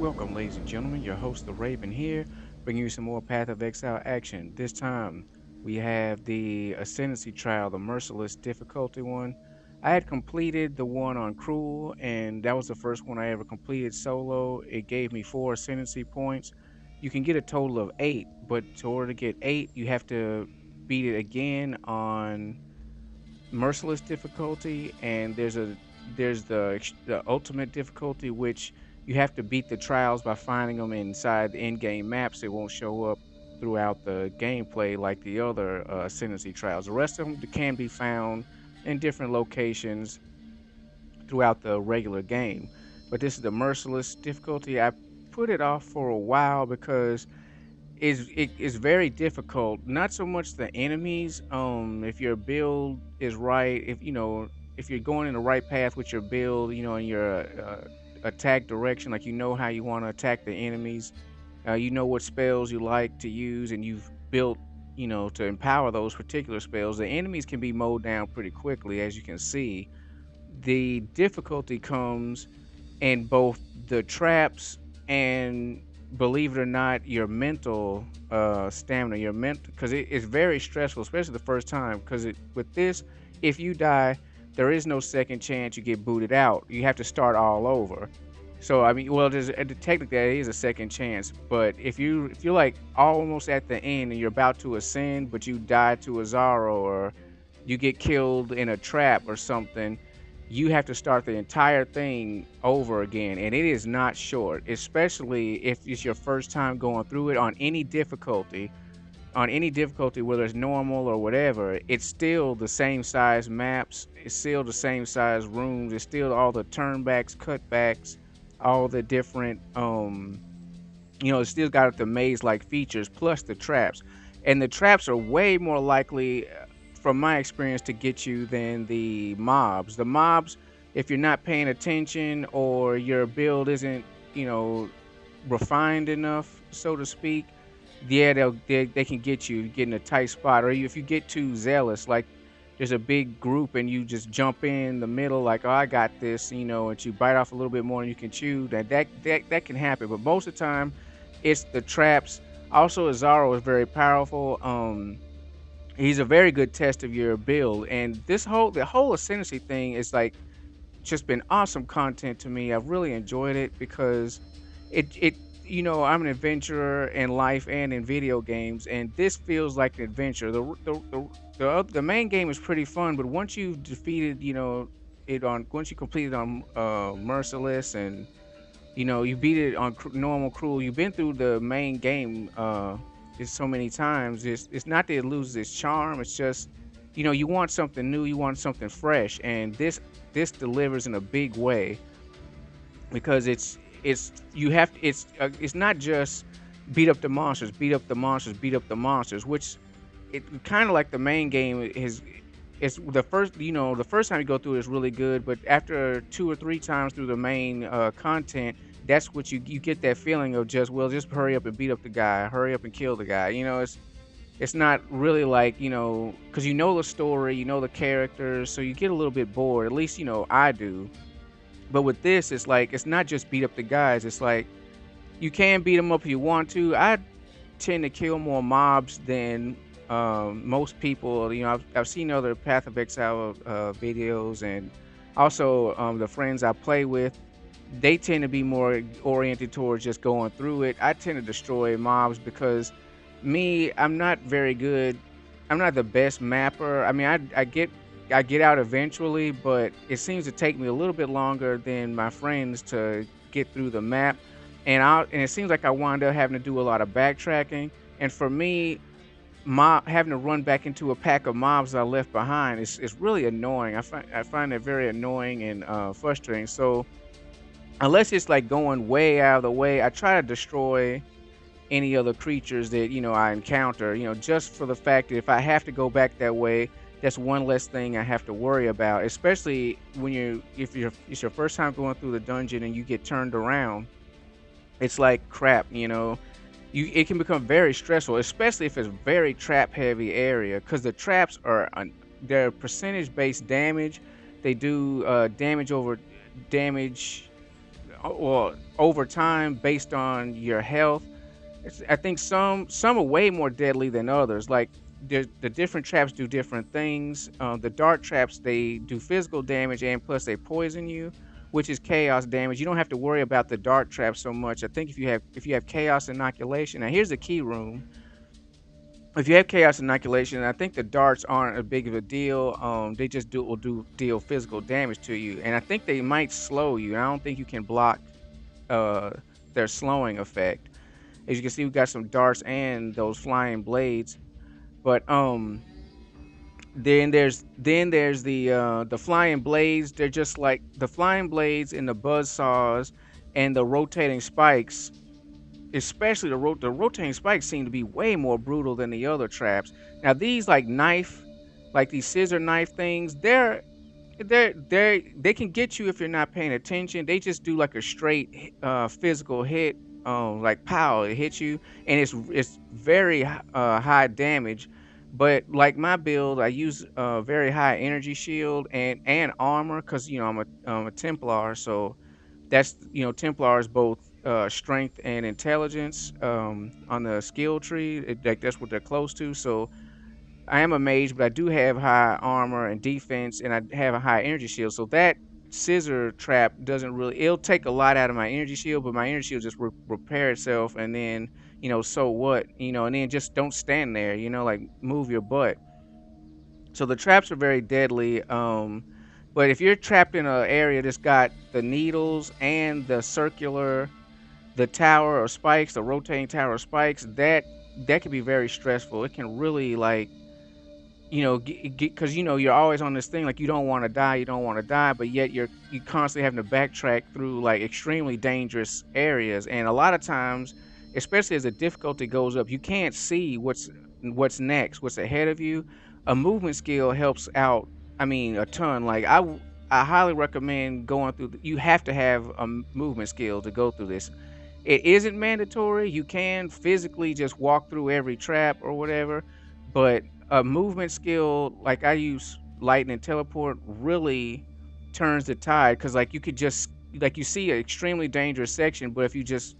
Welcome, ladies and gentlemen. Your host, the Raven, here, bringing you some more Path of Exile action. This time, we have the Ascendancy trial, the Merciless difficulty one. I had completed the one on Cruel, and that was the first one I ever completed solo. It gave me 4 Ascendancy points. You can get a total of 8, but in order to get 8, you have to beat it again on Merciless difficulty, and there's the ultimate difficulty, which you have to beat the trials by finding them inside the in-game maps. They won't show up throughout the gameplay like the other ascendancy trials. The rest of them can be found in different locations throughout the regular game, but this is the Merciless difficulty. I put it off for a while because it is very difficult. Not so much the enemies. If your build is right, if you're going in the right path with your build, in your attack direction, like how you want to attack the enemies, you know what spells you like to use, and you've built, to empower those particular spells. The enemies can be mowed down pretty quickly, as you can see. The difficulty comes in both the traps and, believe it or not, your mental stamina, your mental, because it's very stressful, especially the first time. Because with this, if you die, there is no second chance. You get booted out. You have to start all over. So I mean, well, technically there is a second chance, but if you're like almost at the end and you're about to ascend, but you die to a Zaro, or you get killed in a trap or something, you have to start the entire thing over again, and it is not short, especially if it's your first time going through it on any difficulty. On any difficulty, whether it's normal or whatever, it's still the same size maps, it's still the same size rooms, it's still all the turnbacks, cutbacks, all the different it's still got the maze-like features, plus the traps. And the traps are way more likely, from my experience, to get you than the mobs. The mobs, if you're not paying attention or your build isn't, you know, refined enough, so to speak, yeah, they can get you get in a tight spot. Or if you get too zealous, like there's a big group and you just jump in the middle, like, oh, I got this, and you bite off a little bit more than you can chew. That can happen. But most of the time, it's the traps. Also, Azaro is very powerful. He's a very good test of your build, and the whole ascendancy thing is like just been awesome content to me. I've really enjoyed it because it I'm an adventurer in life and in video games, and this feels like an adventure. The main game is pretty fun, but once you've defeated once you complete it on Merciless, and you beat it on normal cruel, you've been through the main game so many times. It's not that it loses its charm. It's just you want something new, you want something fresh, and this delivers in a big way, because it's not just beat up the monsters, beat up the monsters, beat up the monsters, which it kind of like the main game is. It's the first time you go through it is really good, but after 2 or 3 times through the main content, that's what you get that feeling of just hurry up and beat up the guy, hurry up and kill the guy. It's not really like, because the story, the characters, so you get a little bit bored. At least I do. But with this, it's like it's not just beat up the guys. It's like you can beat them up if you want to. I tend to kill more mobs than most people. I've seen other Path of Exile videos, and also the friends I play with. They tend to be more oriented towards just going through it. I tend to destroy mobs because I'm not very good. I'm not the best mapper. I mean, I get out eventually, but it seems to take me a little bit longer than my friends to get through the map, and it seems like I wind up having to do a lot of backtracking. And for me, having to run back into a pack of mobs I left behind is really annoying. I find that very annoying and frustrating. So unless it's like going way out of the way, I try to destroy any other creatures that I encounter. Just for the fact that if I have to go back that way, that's one less thing I have to worry about. Especially if it's your first time going through the dungeon and you get turned around, it's like crap. It can become very stressful, especially if it's very trap heavy area, because the traps are they're percentage based damage. They do damage well, over time based on your health. I think some are way more deadly than others. Like the different traps do different things. The dart traps, they do physical damage and plus they poison you, which is chaos damage. You don't have to worry about the dart trap so much. I think if you have chaos inoculation. Now here's the key room. If you have chaos inoculation, I think the darts aren't a big of a deal. They just will deal physical damage to you, and I think they might slow you. I don't think you can block uh their slowing effect. As you can see, we got some darts and those flying blades. But then there's the flying blades. They're just like the flying blades and the buzz saws and the rotating spikes. Especially the rotating spikes seem to be way more brutal than the other traps. Now these like these scissor knife things, they can get you if you're not paying attention. They just do like a straight physical hit, like pow, it hits you, and it's very high damage. But like my build, I use very high energy shield and armor because I'm a Templar, so that's Templar is both strength and intelligence on the skill tree. Like that's what they're close to. So I am a mage, but I do have high armor and defense, and I have a high energy shield. So that scissor trap doesn't really. It'll take a lot out of my energy shield, but my energy shield just repair itself, and then so what, and then just don't stand there, like move your butt. So the traps are very deadly. But if you're trapped in an area that's got the needles and the tower of spikes, the rotating tower of spikes, that can be very stressful. It can really like because you're always on this thing like you don't want to die, but yet you constantly having to backtrack through like extremely dangerous areas, and a lot of times, especially as the difficulty goes up, you can't see what's next, what's ahead of you. A movement skill helps out. I mean, a ton. Like I highly recommend going through. You have to have a movement skill to go through this. It isn't mandatory. You can physically just walk through every trap or whatever, but a movement skill like I use lightning teleport really turns the tide because like you could just like you see an extremely dangerous section, but if you just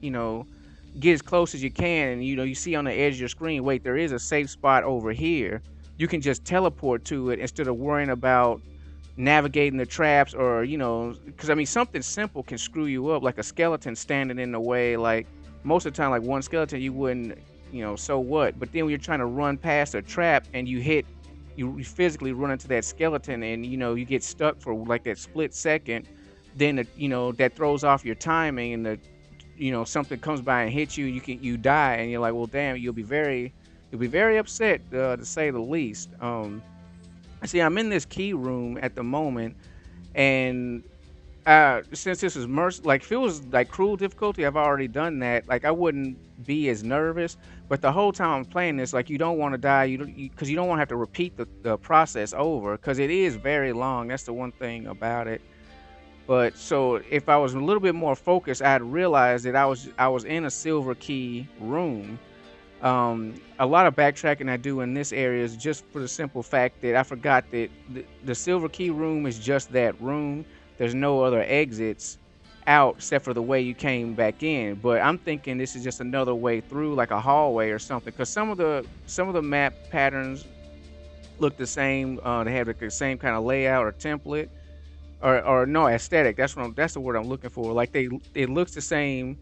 get as close as you can and you see on the edge of your screen, wait, there is a safe spot over here. You can just teleport to it instead of worrying about navigating the traps or because I mean something simple can screw you up, like a skeleton standing in the way. Like most of the time, like one skeleton you wouldn't, so what, but then when you're trying to run past a trap and you physically run into that skeleton and you get stuck for like that split second, then that throws off your timing, and something comes by and hits you, you die, and you're like, well damn, you'll be very upset, to say the least. See, I'm in this key room at the moment, and since this is like if it was like cruel difficulty, I've already done that. Like I wouldn't be as nervous, but the whole time I'm playing this, like you don't want to die, because you don't want to have to repeat the process over, because it is very long. That's the one thing about it. But so if I was a little bit more focused, I'd realize that I was in a silver key room. A lot of backtracking I do in this area is just for the simple fact that I forgot that the silver key room is just that room. There's no other exits out except for the way you came back in. But I'm thinking this is just another way through, like a hallway or something, because some of the map patterns look the same. They have like the same kind of layout or template, or no, aesthetic. That's the word I'm looking for. Like it looks the same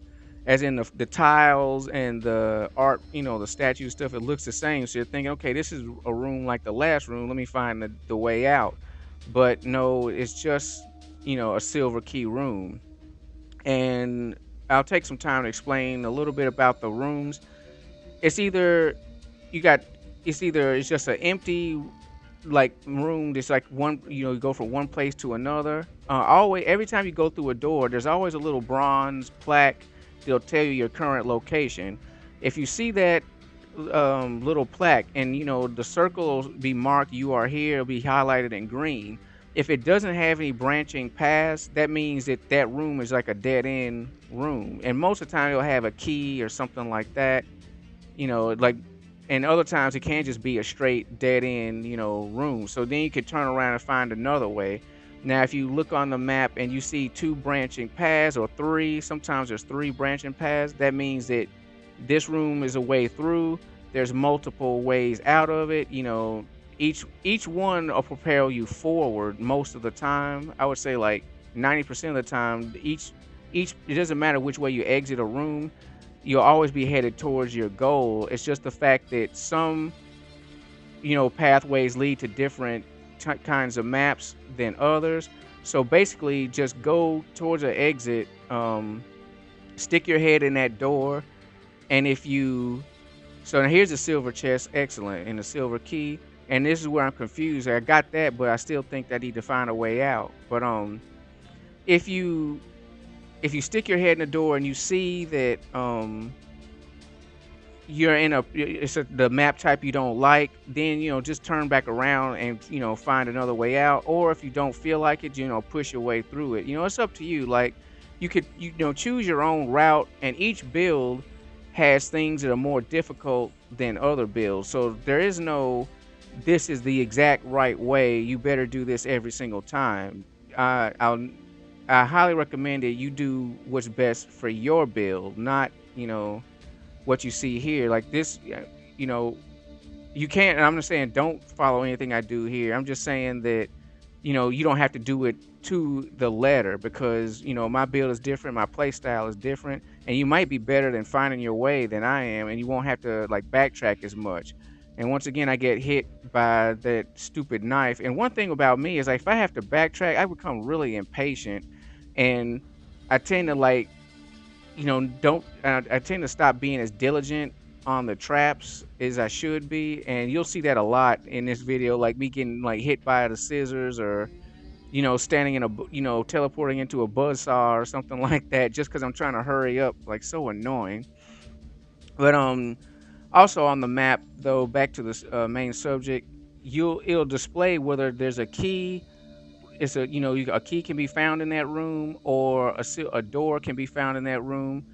as in the tiles and the art, the statue stuff. It looks the same, so you're thinking, okay, this is a room like the last room, let me find the way out. But no, it's just a silver key room. And I'll take some time to explain a little bit about the rooms. It's either you got it's just an empty like room that's like one, you go from one place to another. Always, every time you go through a door, there's always a little bronze plaque. They'll tell you your current location. If you see that little plaque and the circle will be marked, you are here, it'll be highlighted in green. If it doesn't have any branching paths, that means that that room is like a dead end room, and most of the time it'll have a key or something like that, like. And other times it can just be a straight dead end room, so then you could turn around and find another way. Now, if you look on the map and you see two branching paths or three, sometimes there's three branching paths, that means that this room is a way through. There's multiple ways out of it. You know, each one will propel you forward most of the time. I would say like 90% of the time, each it doesn't matter which way you exit a room, you'll always be headed towards your goal. It's just the fact that some, pathways lead to different kinds of maps than others. So basically, just go towards an exit, stick your head in that door, and if you so now here's a silver chest, excellent, and a silver key. And this is where I'm confused. I got that, but I still think I need to find a way out. But if you if you stick your head in the door and you see that you're in the map type you don't like, then just turn back around and find another way out. Or if you don't feel like it, push your way through it. It's up to you. Like you could choose your own route, and each build has things that are more difficult than other builds. So there is no this is the exact right way. You better do this every single time. I highly recommend that you do what's best for your build, not what you see here. Like this, you know, you can't. And I'm not saying don't follow anything I do here. I'm just saying that you don't have to do it to the letter, because my build is different, my play style is different, and you might be better than finding your way than I am, and you won't have to like backtrack as much. And once again, I get hit by that stupid knife. And one thing about me is, like, if I have to backtrack, I become really impatient, and I tend to like don't I tend to stop being as diligent on the traps as I should be. And you'll see that a lot in this video, like me getting like hit by the scissors, or standing in a teleporting into a buzzsaw or something like that, just because I'm trying to hurry up. Like, so annoying. But also on the map, though, back to the main subject, it'll display whether there's a key. It's a key can be found in that room, or a door can be found in that room.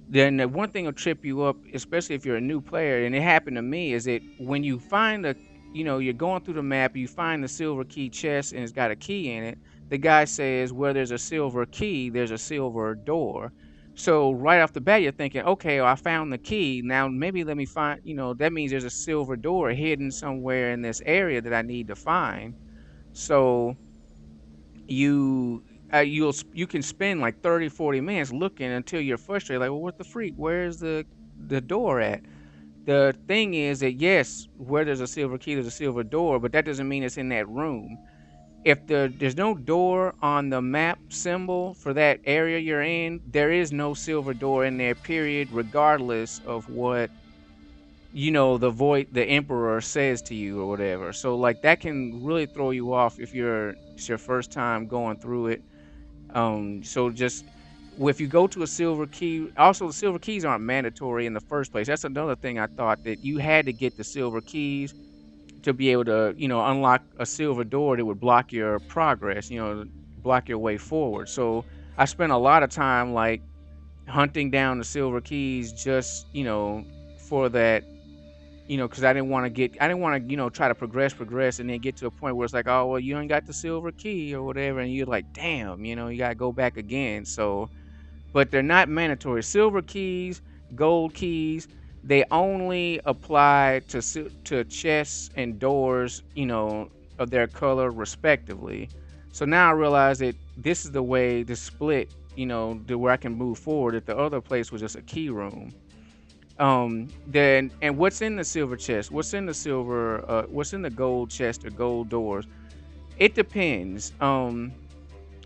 Then the one thing will trip you up, especially if you're a new player, and it happened to me, is that when you find you're going through the map, you find the silver key chest and it's got a key in it. The guy says, where there's a silver key, there's a silver door. So right off the bat, you're thinking, okay, well, I found the key. Now maybe let me find, that means there's a silver door hidden somewhere in this area that I need to find. So you can spend like 30-40 minutes looking until you're frustrated, like, well, what the freak, where's the door at? The thing is that, yes, where there's a silver key, there's a silver door, but that doesn't mean it's in that room. If there's no door on the map symbol for that area you're in, there is no silver door in there, period, regardless of what the emperor says to you or whatever. So like that can really throw you off if it's your first time going through it. So just if you go to a silver key, also the silver keys aren't mandatory in the first place. That's another thing I thought, that you had to get the silver keys to be able to unlock a silver door that would block your progress, block your way forward. So I spent a lot of time like hunting down the silver keys, just for that, because I didn't want to try to progress and then get to a point where it's like, oh, well, you ain't got the silver key or whatever, and you're like, damn, you gotta go back again. So, but they're not mandatory. Silver keys, gold keys, they only apply to chests and doors, of their color respectively. So now I realize that this is the way to split, to where I can move forward, if the other place was just a key room. Then, and what's in the silver chest, what's in the gold chest or gold doors, it depends.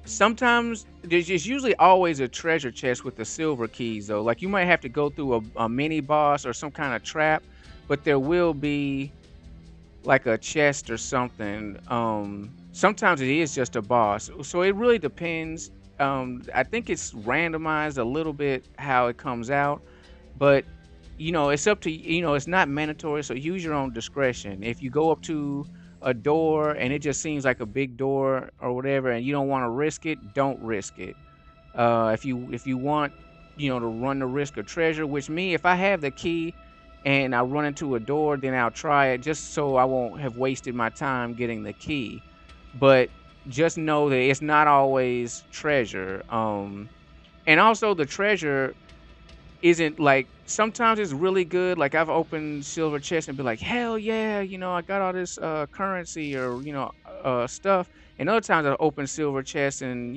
Sometimes there's usually always a treasure chest with the silver keys, though. Like, you might have to go through a mini boss or some kind of trap, but there will be like a chest or something. Sometimes it is just a boss, so it really depends. I think it's randomized a little bit how it comes out, but it's up to it's not mandatory, so use your own discretion. If you go up to a door and it just seems like a big door or whatever, and you don't want to risk it, don't risk it. If you want to run the risk of treasure, which me, if I have the key and I run into a door, then I'll try it, just so I won't have wasted my time getting the key. But just know that it's not always treasure. And also the treasure isn't like, sometimes it's really good. Like I've opened silver chests and be like, hell yeah, I got all this currency or stuff. And other times I open silver chests and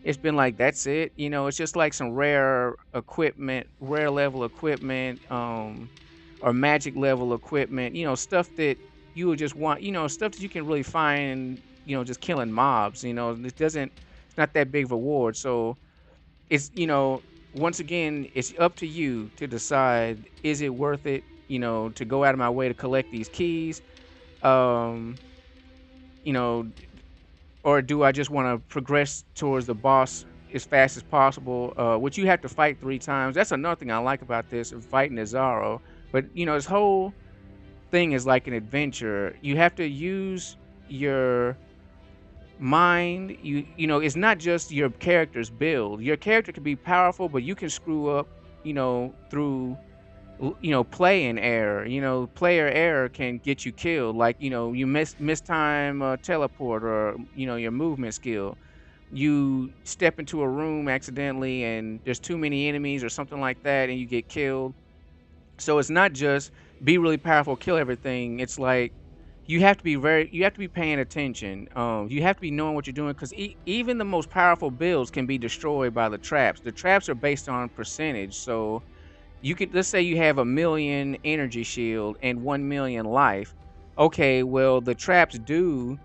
it's been like that's it. It's just like some rare equipment, rare level equipment, or magic level equipment. Stuff that you would just want. Stuff that you can really find. Just killing mobs. It doesn't. It's not that big of a reward. So it's once again, it's up to you to decide, is it worth it, to go out of my way to collect these keys, um you know or do I just want to progress towards the boss as fast as possible, which you have to fight 3 times. That's another thing I like about this, fighting Lazaro. But this whole thing is like an adventure. You have to use your mind. It's not just your character's build. Your character can be powerful, but you can screw up through play and error. Player error can get you killed. Like you miss time teleport, or your movement skill. You step into a room accidentally and there's too many enemies or something like that, and you get killed. So it's not just be really powerful, kill everything. It's like you have to be paying attention. You have to be knowing what you're doing, because even the most powerful builds can be destroyed by the traps. The traps are based on percentage. So you could, let's say you have 1,000,000 energy shield and 1,000,000 life. Okay, well the traps do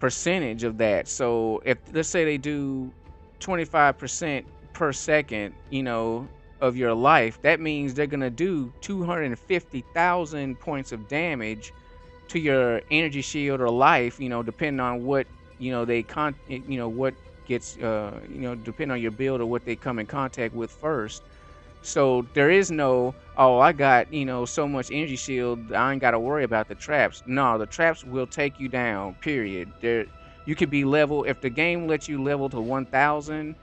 percentage of that. So if, let's say they do 25% per second, of your life, that means they're gonna do 250,000 points of damage to your energy shield or life, depending on what, what gets, depending on your build or what they come in contact with first. So there is no, oh, I got, so much energy shield, I ain't got to worry about the traps. No, the traps will take you down, period. You could be level, if the game lets you level to 1,000,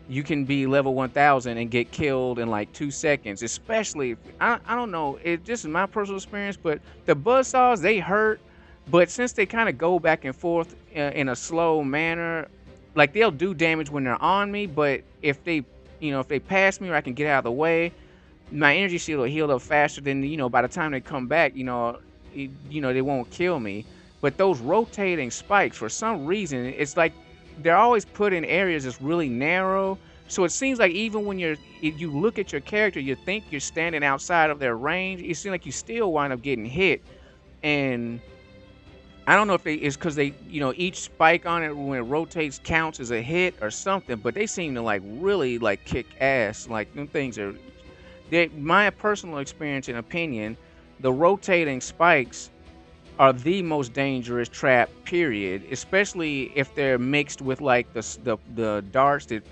you can be level 1,000 and get killed in like 2 seconds. Especially, I don't know, it just is my personal experience, but the buzzsaws, they hurt. But since they kind of go back and forth in a slow manner, like they'll do damage when they're on me, but if they pass me or I can get out of the way, my energy shield will heal up faster than, by the time they come back, they won't kill me. But those rotating spikes, for some reason, it's like they're always put in areas that's really narrow. So it seems like even when if you look at your character, you think you're standing outside of their range, it seems like you still wind up getting hit. And I don't know if it's because they, each spike on it when it rotates counts as a hit or something, but they seem to like really like kick ass. Like them things are, my personal experience and opinion, the rotating spikes are the most dangerous trap, period. Especially if they're mixed with like the darts that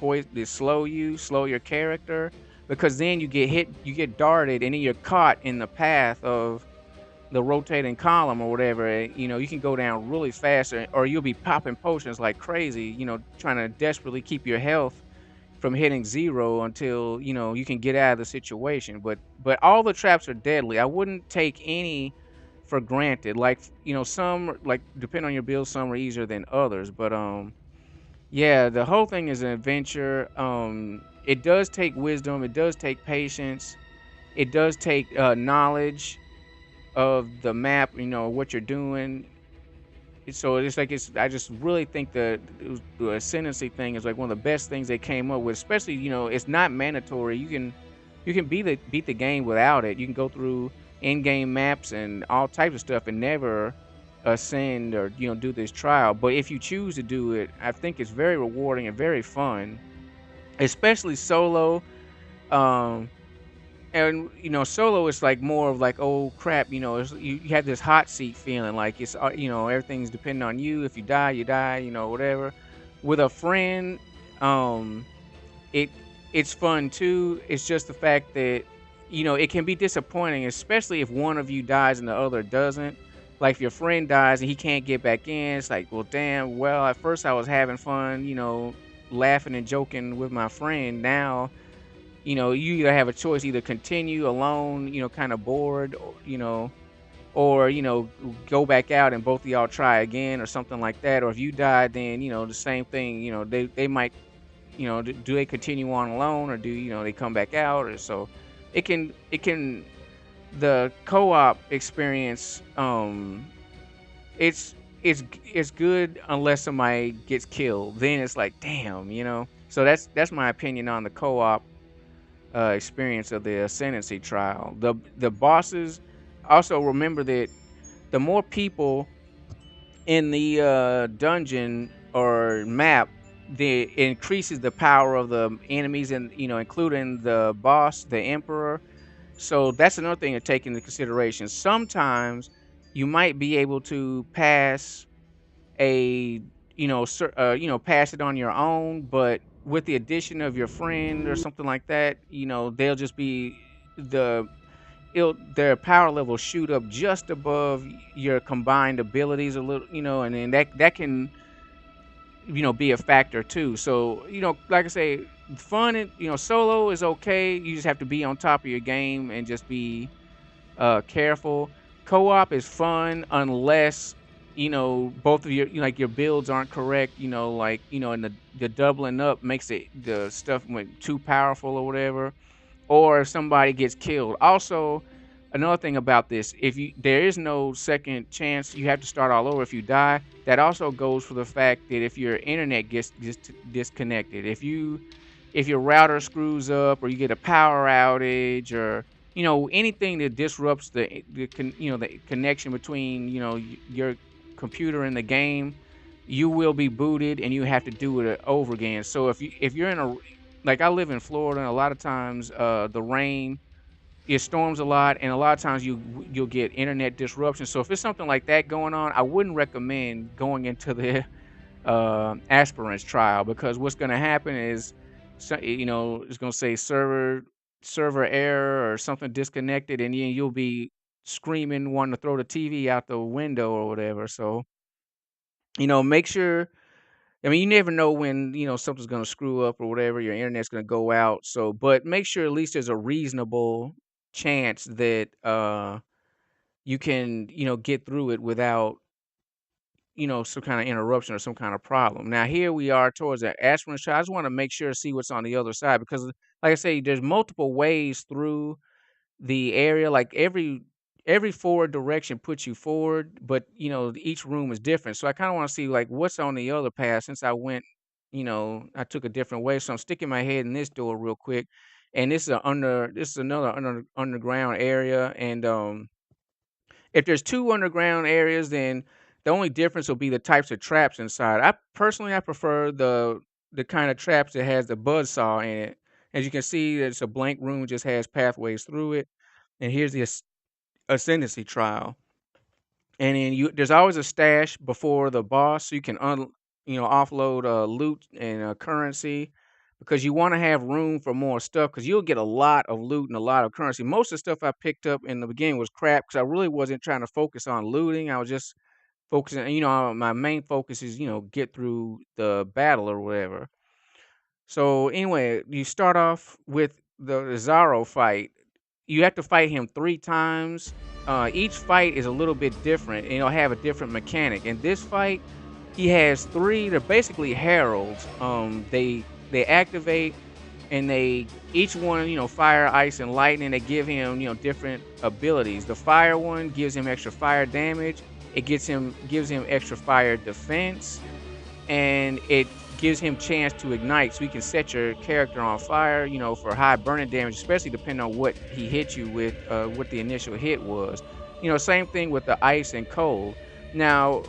slow your character, because then you get hit, you get darted, and then you're caught in the path of the rotating column or whatever. You can go down really fast, or you'll be popping potions like crazy, trying to desperately keep your health from hitting zero until you can get out of the situation. But all the traps are deadly. I wouldn't take any for granted. Like some, like depending on your build, some are easier than others. But yeah, the whole thing is an adventure. It does take wisdom, it does take patience, it does take knowledge of the map, what you're doing. So it's like, I just really think the ascendancy thing is like one of the best things they came up with. Especially, it's not mandatory. You can beat the game without it. You can go through in-game maps and all types of stuff and never ascend or do this trial. But if you choose to do it, I think it's very rewarding and very fun, especially solo. Um, and solo is like more of like, oh crap, you have this hot seat feeling, like it's everything's depending on you. If you die, you die, whatever. With a friend, um it it's fun too. It's just the fact that it can be disappointing, especially if one of you dies and the other doesn't. Like if your friend dies and he can't get back in, it's like, well damn, well at first I was having fun, laughing and joking with my friend. Now you either have a choice, either continue alone, kind of bored, or or go back out and both of y'all try again or something like that. Or if you die, then the same thing. They might do they continue on alone, or do they come back out, or so it can the co-op experience. It's good unless somebody gets killed. Then it's like, damn. So that's my opinion on the co-op experience of the ascendancy trial. The bosses, also remember that the more people in the dungeon or map, the it increases the power of the enemies, and including the boss, the emperor. So that's another thing to take into consideration. Sometimes you might be able to pass a pass it on your own, but with the addition of your friend or something like that, they'll just be the their power level shoot up just above your combined abilities a little, and then that can be a factor too. So like I say, fun and solo is okay. You just have to be on top of your game and just be careful. Co-op is fun unless both of like your builds aren't correct. Like and the doubling up makes it the stuff too powerful or whatever, or if somebody gets killed. Also, another thing about this, if you there is no second chance, you have to start all over if you die. That also goes for the fact that if your internet gets disconnected, if your router screws up, or you get a power outage, or anything that disrupts the connection between your computer and the game, you will be booted and you have to do it over again. So if you're in a, like, I live in Florida, and a lot of times the rain, it storms a lot, and a lot of times you'll get internet disruption. So if it's something like that going on, I wouldn't recommend going into the aspirants trial, because what's going to happen is, it's going to say server error or something disconnected, and then you'll be screaming, wanting to throw the TV out the window or whatever. So make sure. I mean, you never know when something's going to screw up or whatever. Your internet's going to go out. So, but make sure at least there's a reasonable chance that you can get through it without some kind of interruption or some kind of problem. Now here we are towards the aspirant shot. I just want to make sure, see what's on the other side, because like I say, there's multiple ways through the area. Like every forward direction puts you forward, but each room is different. So I kind of want to see like what's on the other path, since I went, I took a different way. So I'm sticking my head in this door real quick, and this is another underground area. And if there's two underground areas, then the only difference will be the types of traps inside. I prefer the kind of traps that has the buzzsaw in it. As you can see, it's a blank room, just has pathways through it. And here's the ascendancy trial. And then there's always a stash before the boss, so you can offload loot and currency, because you want to have room for more stuff, because you'll get a lot of loot and a lot of currency. Most of the stuff I picked up in the beginning was crap, because I really wasn't trying to focus on looting. I was just focusing, my main focus is get through the battle or whatever. So anyway, you start off with the Lazaro fight. You have to fight him 3 times. Each fight is a little bit different, and it'll have a different mechanic. In this fight, he has 3. They're basically heralds. They activate, and they each one, fire, ice, and lightning. They give him, different abilities. The fire one gives him extra fire damage. It gives him extra fire defense, and it gives him chance to ignite, so you can set your character on fire, for high burning damage, especially depending on what he hit you with, what the initial hit was. Same thing with the ice and cold. Now,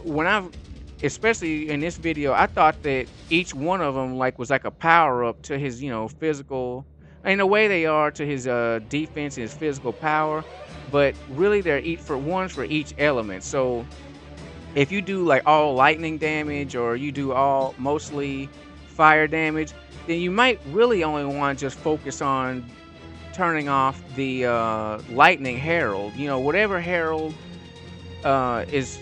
especially in this video, I thought that each one of them was like a power up to his, physical. In the way they are to his defense and his physical power, but really they're ones for each element. So if you do like all lightning damage, or you do all mostly fire damage, then you might really only want to just focus on turning off the lightning herald. Whatever herald matches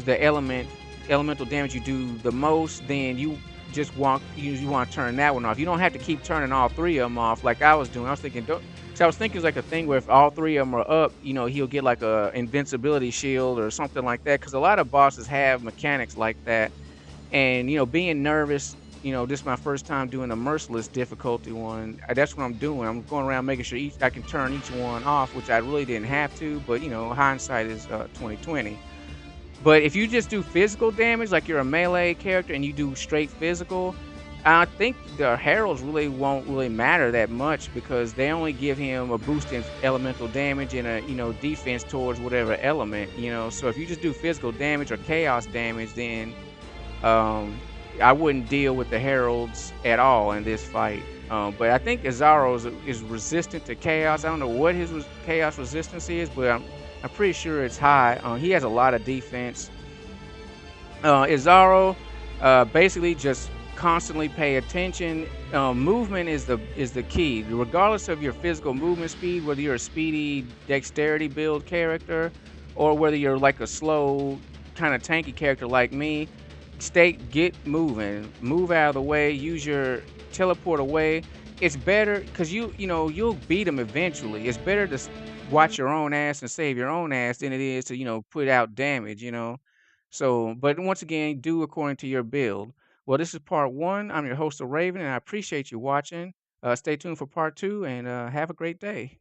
the elemental damage you do the most, then you just want you want to turn that one off. You don't have to keep turning all three of them off like I was doing. I was thinking, don't. So I was thinking it's like a thing where if all three of them are up, he'll get like a invincibility shield or something like that. Because a lot of bosses have mechanics like that, and being nervous. This is my first time doing a merciless difficulty one. That's what I'm doing. I'm going around making sure I can turn each one off, which I really didn't have to. But hindsight is 2020. But if you just do physical damage, like you're a melee character and you do straight physical, I think the heralds really won't really matter that much because they only give him a boost in elemental damage and a defense towards whatever element. So if you just do physical damage or chaos damage, then um, I wouldn't deal with the heralds at all in this fight. But I think Azaro is resistant to chaos. I don't know what his chaos resistance is, but I'm pretty sure it's high. He has a lot of defense. Izaro, basically just constantly pay attention. Movement is the key. Regardless of your physical movement speed, whether you're a speedy dexterity build character or whether you're like a slow kind of tanky character like me, get moving, move out of the way, use your teleport away. It's better because you'll beat them eventually. It's better to watch your own ass and save your own ass than it is to put out damage. So, but once again, do according to your build. Well, this is part one. I'm your host, the Raven, and I appreciate you watching. Stay tuned for part two, and have a great day.